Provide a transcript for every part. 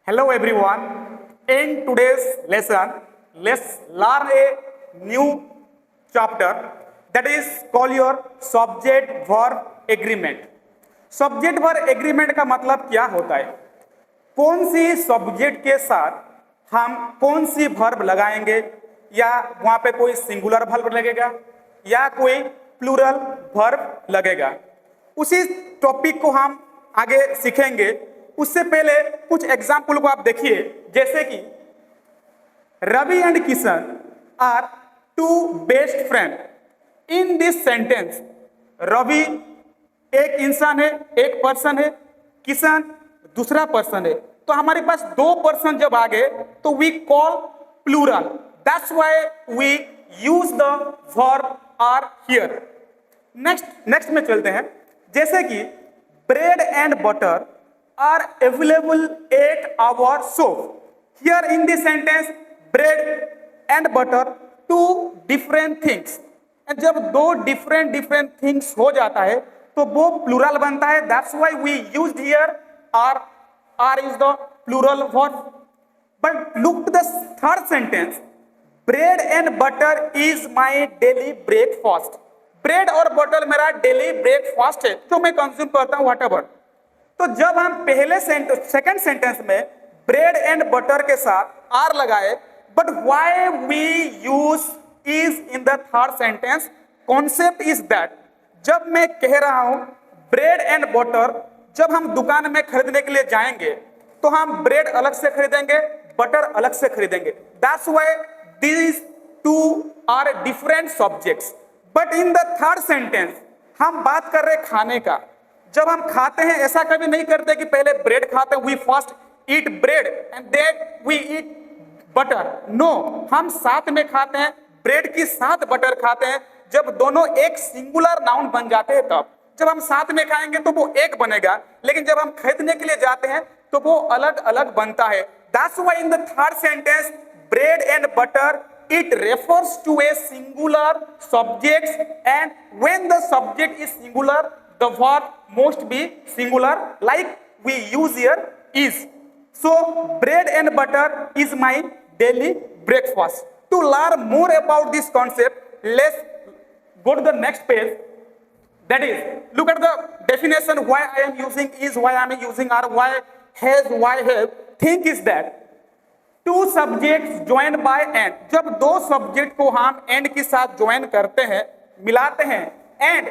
Hello everyone. In today's lesson, let's learn a new chapter that is called your subject verb agreement. Subject verb agreement का मतलब क्या होता है? कौन सी subject के साथ हम कौन सी वर्ब लगाएंगे, या वहां पे कोई सिंगुलर वर्ब लगेगा या कोई प्लूरल वर्ब लगेगा, उसी टॉपिक को हम आगे सीखेंगे। उससे पहले कुछ एग्जाम्पल को आप देखिए, जैसे कि Ravi and Kishan are two best friend. In this sentence Ravi एक इंसान है, एक पर्सन है, किशन दूसरा पर्सन है। तो हमारे पास दो पर्सन जब आ गए तो we call plural, that's why we use the verb are here. Next में चलते हैं, जैसे कि bread and butter are available at our shop. Here in this sentence, bread and butter two different things. And जब दो different things हो जाता है तो वो plural बनता है. That's why we used here are. Are is the plural verb. But look to the third sentence. Bread and butter is my daily breakfast. Bread और butter मेरा daily breakfast है जो मैं consume करता हूँ whatever. तो जब हम पहले सेकंड सेंटेंस में ब्रेड एंड बटर के साथ आर लगाए, but why we use is in the third sentence, concept is that जब मैं कह रहा हूं ब्रेड एंड बटर, जब हम दुकान में खरीदने के लिए जाएंगे तो हम ब्रेड अलग से खरीदेंगे, बटर अलग से खरीदेंगे। That's why these two are different subjects. But in the third sentence हम बात कर रहे खाने का। जब हम खाते हैं ऐसा कभी नहीं करते कि पहले ब्रेड खाते हैं, we first eat bread and then we eat butter. No, हम साथ में खाते हैं, ब्रेड के साथ बटर खाते हैं। जब दोनों एक सिंगुलर नाउन बन जाते हैं तब जब हम साथ में खाएंगे तो वो एक बनेगा, लेकिन जब हम खरीदने के लिए जाते हैं तो वो अलग अलग बनता है। That's why in the third sentence bread and butter it refers to a singular subject, and when the subject is singular the verb must be singular, like we use here is. So bread and butter is my daily breakfast. To learn more about this concept, let's go to the next page. That is, look at the definition. Why I am using is, why I am using are, why has, why have. Think is that two subjects join by and, जब दो subject को हम and के साथ join करते हैं, मिलाते हैं, and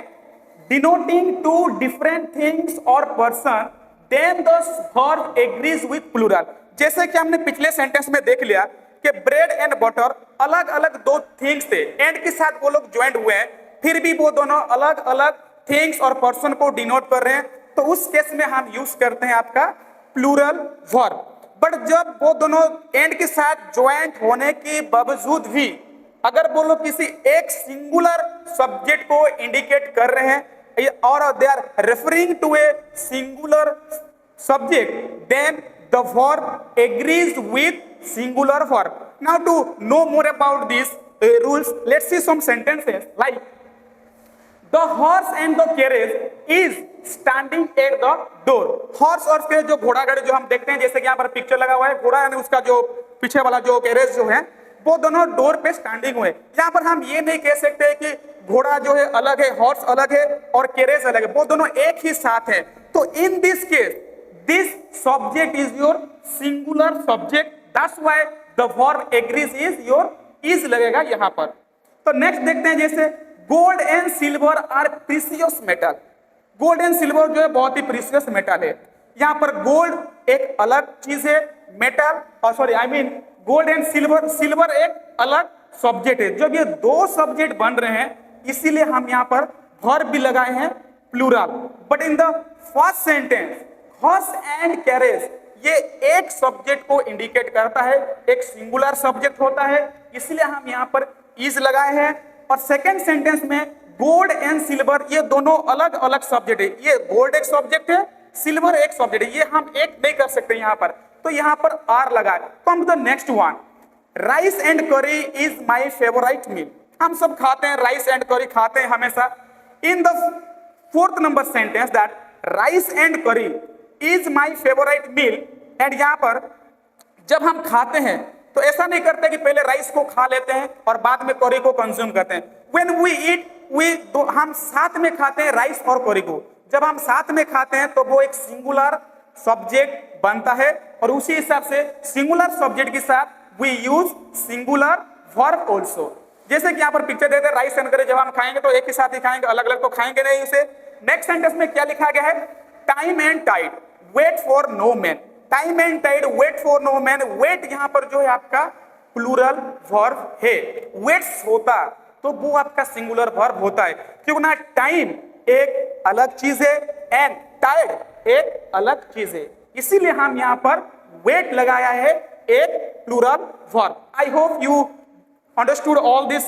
denoting two different things और person, then the verb agrees with plural. जैसे कि हमने पिछले सेंटेंस में देख लिया कि ब्रेड एंड बटर अलग अलग दो थिंग्स थे, एंड के साथ वो लोग ज्वाइंट हुए हैं, फिर भी वो दोनों अलग अलग थिंग्स और पर्सन को डिनोट कर रहे हैं, तो उस केस में हम यूज करते हैं आपका प्लूरल वर्ब। बट जब वो दोनों एंड के साथ ज्वाइंट होने के बावजूद भी अगर वो लोग किसी एक सिंगुलर सब्जेक्ट को इंडिकेट कर रहे हैं और they are referring to a singular subject, then the verb agrees with singular verb. Now to know more about this rules, let's see some sentences like the horse and the carriage is standing at the door. Horse और carriage जो घोड़ा गाड़ी जो हम देखते हैं, जैसे कि यहाँ पर पिक्चर लगा हुआ है, घोड़ा यानी उसका जो पीछे वाला जो कैरेज जो है वो दोनों डोर पे स्टैंडिंग हुए। यहाँ पर हम ये नहीं कह सकते कि घोड़ा जो है अलग है, हॉर्स अलग है और कैरेज अलग है, वो दोनों एक ही साथ है। तो in this case this subject is your singular subject, that's why the verb agrees is your is लगेगा यहाँ पर। तो नेक्स्ट देखते हैं, जैसे gold and silver are precious metal. Gold and silver जो है बहुत ही प्रीशियस मेटल है। यहाँ पर गोल्ड एक अलग चीज है, metal gold and silver, silver एक अलग सब्जेक्ट है। जब ये दो सब्जेक्ट बन रहे हैं इसीलिए हम यहाँ पर वर्ब भी लगाए हैं plural. But in the first sentence horse and carriage ये एक सब्जेक्ट को इंडिकेट करता है, एक सिंगुलर सब्जेक्ट होता है, इसलिए हम यहाँ पर इज लगाए हैं। और सेकेंड सेंटेंस में गोल्ड एंड सिल्वर ये दोनों अलग अलग सब्जेक्ट है, ये गोल्ड एक सब्जेक्ट है, सिल्वर एक सब्जेक्ट है, ये हम एक नहीं कर सकते यहाँ पर, तो यहाँ पर आर लगाए। Come to the next one, rice and curry is my favourite meal. हम सब खाते हैं, राइस एंड करी खाते हैं हमेशा। In the fourth number sentence that rice and curry is my favourite meal, and यहाँ पर जब हम खाते हैं तो ऐसा नहीं करते कि पहले राइस को खा लेते हैं और बाद में करी को कंज्यूम करते हैं। व्हेन वी ईट हम साथ में खाते हैं राइस और करी को। जब हम साथ में खाते हैं तो वो एक सिंगुलर सब्जेक्ट बनता है और उसी हिसाब से सिंगुलर सब्जेक्ट के साथ we use singular verb also. जैसे कि यहाँ पर पिक्चर देते हैं राइस एंड करी, जब हम खाएंगे तो एक ही साथ ही खाएंगे, अलग अलग तो खाएंगे नहीं उसे। नेक्स्ट सेंटेंस में क्या लिखा गया है, time and tide wait for no man. Time and tide wait for no man. Wait यहाँ पर जो है आपका प्लूरल वर्ब है, वेट्स होता तो वो आपका सिंगुलर वर्ब होता है, क्योंकि ना टाइम एक अलग चीज है एंड टाइड एक अलग चीज है, इसीलिए हम यहाँ पर वेट लगाया है एक plural verb. I hope you understood all this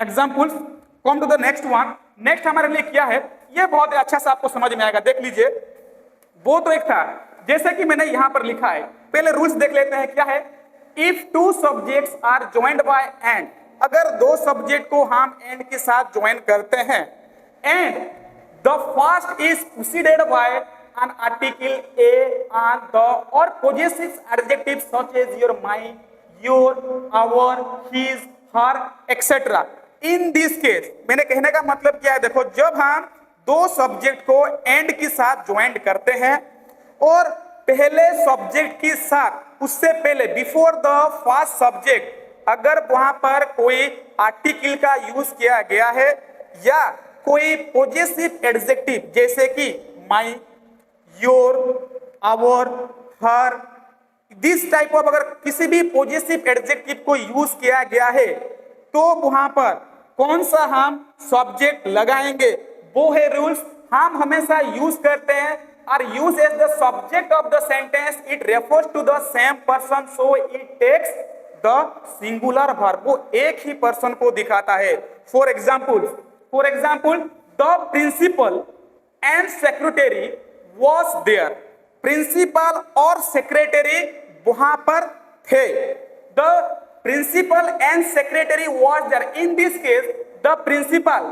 examples. Come to the next one. Next हमारे लिए क्या है, ये बहुत अच्छा सा आपको समझ में आएगा, देख लीजिए। वो तो एक था जैसे कि मैंने यहां पर लिखा है, पहले रूल्स देख लेते हैं क्या है। If two subjects are joined by and, अगर दो सब्जेक्ट को हम एंड के साथ ज्वाइन करते हैं and the first is preceded by an article a, on, the or possessive adjectives such as your, my, your, our, his, her, etc. In this case, मैंने कहने का मतलब क्या है, देखो जब हम दो सब्जेक्ट को एंड के साथ ज्वाइन करते हैं और पहले सब्जेक्ट के साथ उससे पहले बिफोर द फर्स्ट सब्जेक्ट अगर वहां पर कोई आर्टिकल का यूज किया गया है या कोई पोजेसिव एडजेक्टिव जैसे कि my, your, our, her, this type of अगर किसी भी पॉजिटिव एडजेक्टिव को यूज किया गया है तो वहां पर कौन सा हम सब्जेक्ट लगाएंगे, वो है रूल्स। हम हमेशा यूज करते हैं are use as the subject of the sentence, it refers to the same person so it takes the singular verb, वो एक ही पर्सन को दिखाता है। For example the principal and secretary was there, principal और secretary वहां पर थे। The principal and secretary was there. In this case, the principal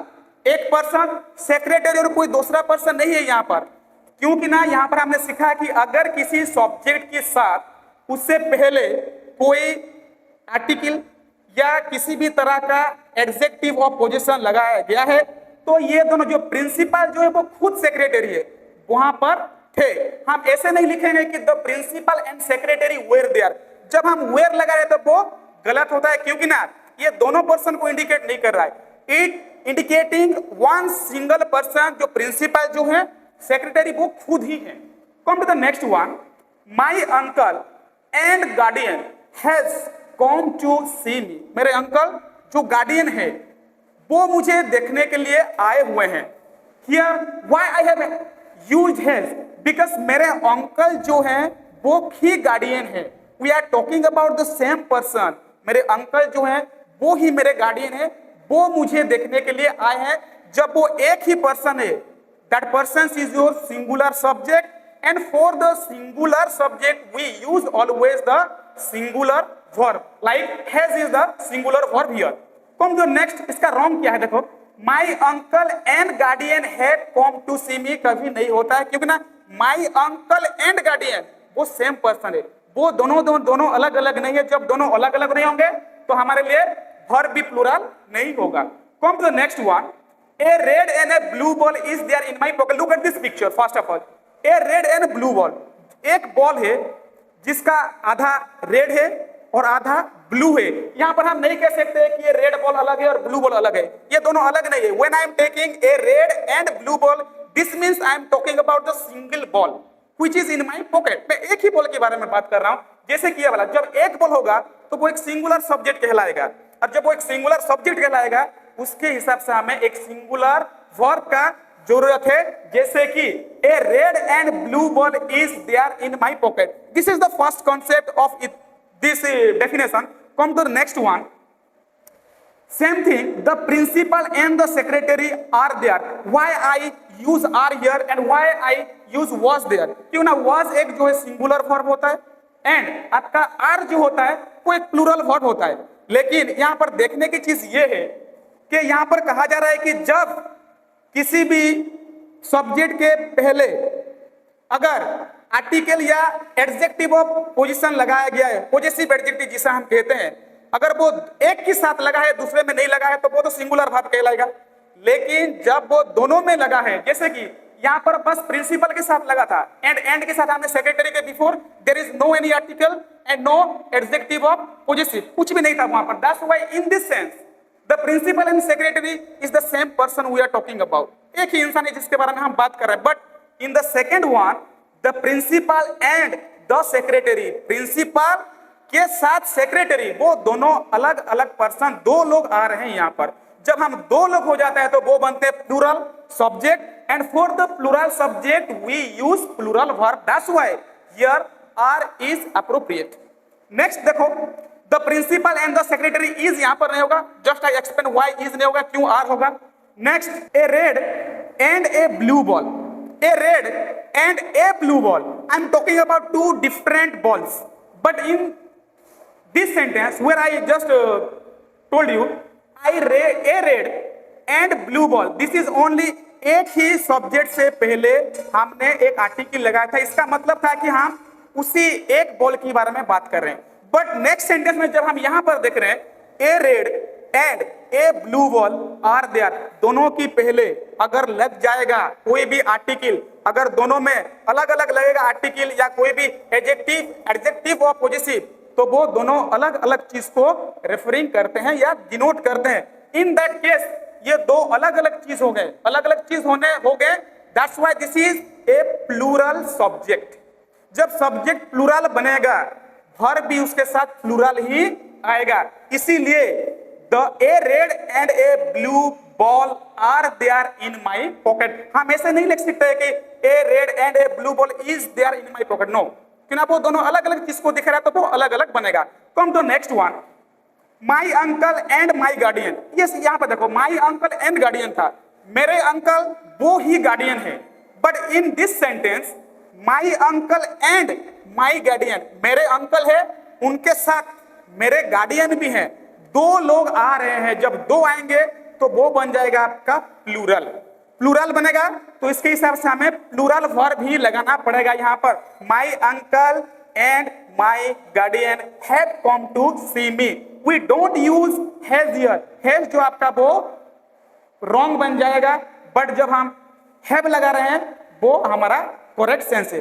एक पर्सन, सेक्रेटरी और कोई दूसरा पर्सन नहीं है यहाँ पर, क्योंकि ना यहाँ पर हमने सीखा कि अगर किसी सब्जेक्ट के साथ उससे पहले कोई आर्टिकल या किसी भी तरह का एडजेक्टिव और पोजीशन लगाया गया है तो ये दोनों जो प्रिंसिपल जो है वो खुद सेक्रेटरी है वहां पर थे। हम ऐसे नहीं लिखेंगे कि the principal and secretary were there. जब हम वेयर लगा रहे तो वो गलत होता है, क्योंकि ना ये दोनों पर्सन को इंडिकेट नहीं कर रहा है, it indicating one single person. जो प्रिंसिपल जो है, सेक्रेटरी वो खुद ही है। Come to the next one. My uncle and guardian has come to see me. मेरे अंकल जो गार्डियन है वो मुझे देखने के लिए आए हुए हैं। Here why I have used has, because मेरे अंकल जो हैं वो ही गार्डियन है। We are talking about the same person. मेरे अंकल जो हैं वो ही मेरे गार्डियन है, वो मुझे देखने के लिए आए हैं। जब वो एक ही पर्सन है, that person is your singular subject and for the singular subject we use always the singular verb, like has is the singular verb here. Come जो नेक्स्ट, इसका रॉन्ग क्या है, देखो my uncle and guardian had come to see me कभी नहीं होता है, क्योंकि ना माई अंकल एंड गार्डियन वो सेम पर्सन है, वो दोनों अलग अलग नहीं है। जब दोनों अलग अलग नहीं होंगे तो हमारे लिए वर्ब भी प्लूरल नहीं होगा। Come to the next one. A red and a blue ball is there in my pocket. Look at this picture first of all. A red and blue ball, एक बॉल है जिसका आधा red है और आधा blue है। यहां पर हम नहीं कह सकते कि ये रेड बॉल अलग है और ब्लू बॉल अलग है, ये दोनों अलग नहीं है। When I am taking a red and blue ball, this means I am talking about the single ball which is in my pocket. मैं एक ही बॉल के बारे में बात कर रहा हूं। जैसे कि ये वाला, जब एक बॉल होगा तो वो एक सिंगुलर सब्जेक्ट कहलाएगा, और जब वो एक सिंगुलर सब्जेक्ट कहलाएगा उसके हिसाब से हमें एक सिंगुलर वर्ब का जरूरत है। जैसे कि a red and blue ball is there in my pocket. This is the first concept of this definition. Come to the next one. Same thing, the principal and the secretary are there. Why I use are here and why I use was there? क्यों ना was एक जो है singular verb होता है and आपका are जो होता है वो एक प्लूरल वर्ब होता है। लेकिन यहाँ पर देखने की चीज ये है कि यहाँ पर कहा जा रहा है कि जब किसी भी सब्जेक्ट के पहले अगर आर्टिकल या एडजेक्टिव ऑफ पोजीशन लगाया गया है, पॉजेसिव एडजेक्टिव जिसे हम कहते हैं, अगर वो एक के साथ लगा है दूसरे में नहीं लगा है तो वो तो सिंगुलर वर्ब कहलाएगा। लेकिन जब वो दोनों में लगा है, जैसे कि यहाँ पर बस प्रिंसिपल के साथ लगा था एंड के साथ हमने सेक्रेटरी के before there is no any article and no adjective of possessive, कुछ भी नहीं था वहां पर। That's why in this sense the principal and secretary is the same person we are talking about. एक ही इंसान है जिसके बारे में हम बात कर रहे हैं। But in the second one the principal and the secretary, principal के साथ सेक्रेटरी, वो दोनों अलग अलग पर्सन, दो लोग आ रहे हैं यहाँ पर। जब हम दो लोग हो जाता है तो वो बनते हैं plural subject and for the plural subject we use plural verb. That's why here are is appropriate. Next देखो, the principal and the secretary is यहां पर नहीं होगा, just I explain why is नहीं होगा, क्यों आर होगा। Next, a red and a blue ball, a red and a blue ball, I am talking about two different balls, but in this sentence where I just told you a red and blue ball, this is only एक ही subject से पहले हमने एक article लगाया था, इसका मतलब था कि हम उसी एक बॉल के बारे में बात कर रहे हैं। बट नेक्स्ट सेंटेंस में जब हम यहां पर देख रहे हैं a red and a blue ball are there, दोनों की पहले अगर लग जाएगा कोई भी आर्टिकल, अगर दोनों में अलग अलग लगेगा आर्टिकल या कोई भी एडजेक्टिव और पॉजेसिव, तो वो दोनों अलग अलग चीज को रेफरिंग करते हैं या डिनोट करते हैं। इन दैट केस ये दो अलग अलग चीज हो गए, अलग अलग चीज हो गए। That's why this is a plural subject. जब सब्जेक्ट प्लूरल बनेगा, वर्ब भी उसके साथ प्लूरल ही आएगा। इसीलिए the a red and a blue ball are there in my pocket. हम ऐसे नहीं लिख सकते कि a red and a blue ball is there in my pocket, no, क्योंकि वो दोनों अलग अलग चीज को दिख रहा है तो वो अलग अलग बनेगा। Come to next one, my uncle and my guardian. Yes, यहाँ पे देखो माई अंकल एंड गार्डियन था, मेरे अंकल वो ही गार्डियन है। But in this sentence my uncle and my guardian, मेरे अंकल है उनके साथ मेरे गार्डियन भी हैं, दो लोग आ रहे हैं। जब दो आएंगे तो वो बन जाएगा आपका प्लूरल। प्लूरल बनेगा तो इसके हिसाब से हमें प्लूरल वर्ब ही लगाना पड़ेगा यहाँ पर। My uncle and my guardian have come to see me. We don't use has here, has जो आपका वो रॉन्ग बन जाएगा, बट जब हम हैव लगा रहे हैं वो हमारा करेक्ट सेंस है।